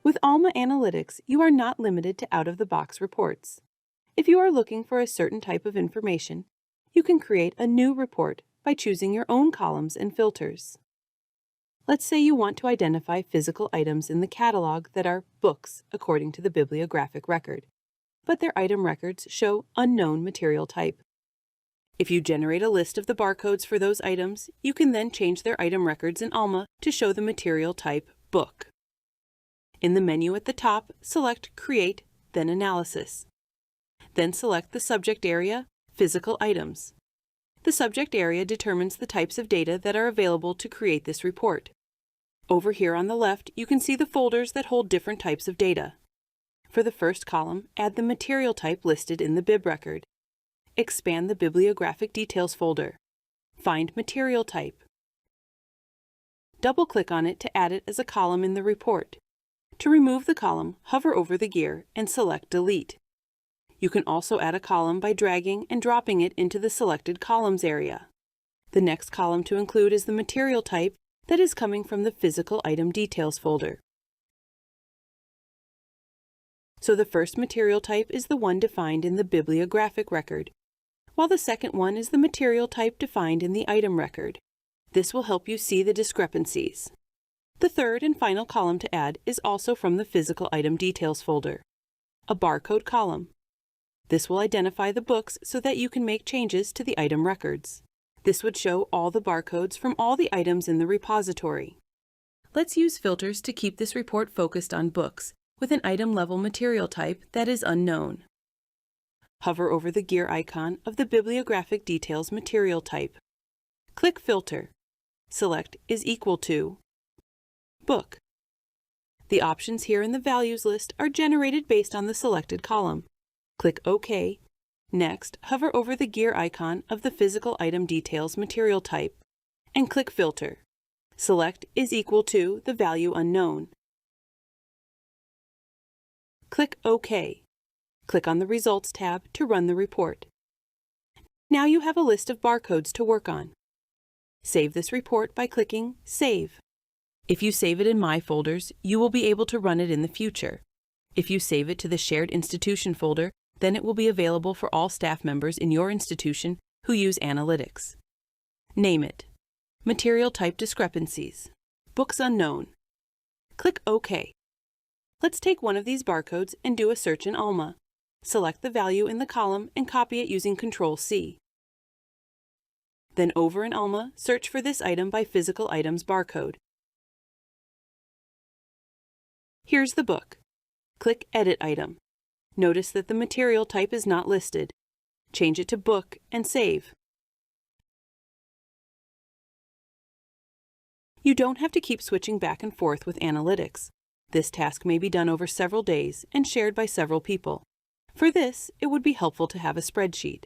With Alma Analytics, you are not limited to out-of-the-box reports. If you are looking for a certain type of information, you can create a new report by choosing your own columns and filters. Let's say you want to identify physical items in the catalog that are books according to the bibliographic record, but their item records show unknown material type. If you generate a list of the barcodes for those items, you can then change their item records in Alma to show the material type book. In the menu at the top, select Create, then Analysis. Then select the subject area, Physical Items. The subject area determines the types of data that are available to create this report. Over here on the left, you can see the folders that hold different types of data. For the first column, add the material type listed in the bib record. Expand the Bibliographic Details folder. Find Material Type. Double-click on it to add it as a column in the report. To remove the column, hover over the gear and select Delete. You can also add a column by dragging and dropping it into the selected columns area. The next column to include is the material type that is coming from the Physical Item Details folder. So the first material type is the one defined in the bibliographic record, while the second one is the material type defined in the item record. This will help you see the discrepancies. The third and final column to add is also from the Physical Item Details folder, a barcode column. This will identify the books so that you can make changes to the item records. This would show all the barcodes from all the items in the repository. Let's use filters to keep this report focused on books with an item-level material type that is unknown. Hover over the gear icon of the Bibliographic Details material type. Click Filter. Select Is Equal to Book. The options here in the Values list are generated based on the selected column. Click OK. Next, hover over the gear icon of the Physical Item Details material type and click Filter. Select Is Equal to the value unknown. Click OK. Click on the Results tab to run the report. Now you have a list of barcodes to work on. Save this report by clicking Save. If you save it in My Folders, you will be able to run it in the future. If you save it to the Shared Institution folder, then it will be available for all staff members in your institution who use analytics. Name it. Material Type Discrepancies. Books Unknown. Click OK. Let's take one of these barcodes and do a search in Alma. Select the value in the column and copy it using Ctrl+C. Then over in Alma, search for this item by Physical Items barcode. Here's the book. Click Edit Item. Notice that the material type is not listed. Change it to Book and save. You don't have to keep switching back and forth with analytics. This task may be done over several days and shared by several people. For this, it would be helpful to have a spreadsheet.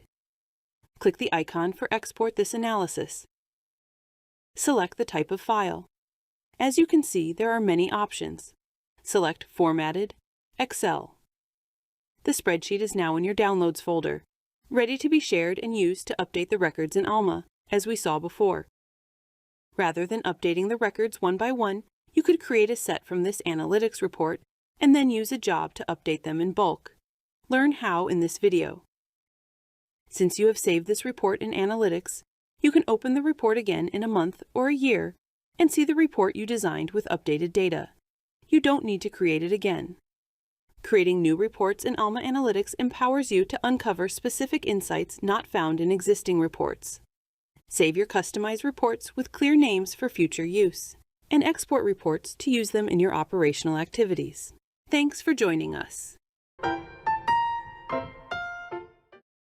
Click the icon for Export this analysis. Select the type of file. As you can see, there are many options. Select Formatted, Excel. The spreadsheet is now in your Downloads folder, ready to be shared and used to update the records in Alma, as we saw before. Rather than updating the records one by one, you could create a set from this analytics report and then use a job to update them in bulk. Learn how in this video. Since you have saved this report in Analytics, you can open the report again in a month or a year and see the report you designed with updated data. You don't need to create it again. Creating new reports in Alma Analytics empowers you to uncover specific insights not found in existing reports. Save your customized reports with clear names for future use, and export reports to use them in your operational activities. Thanks for joining us.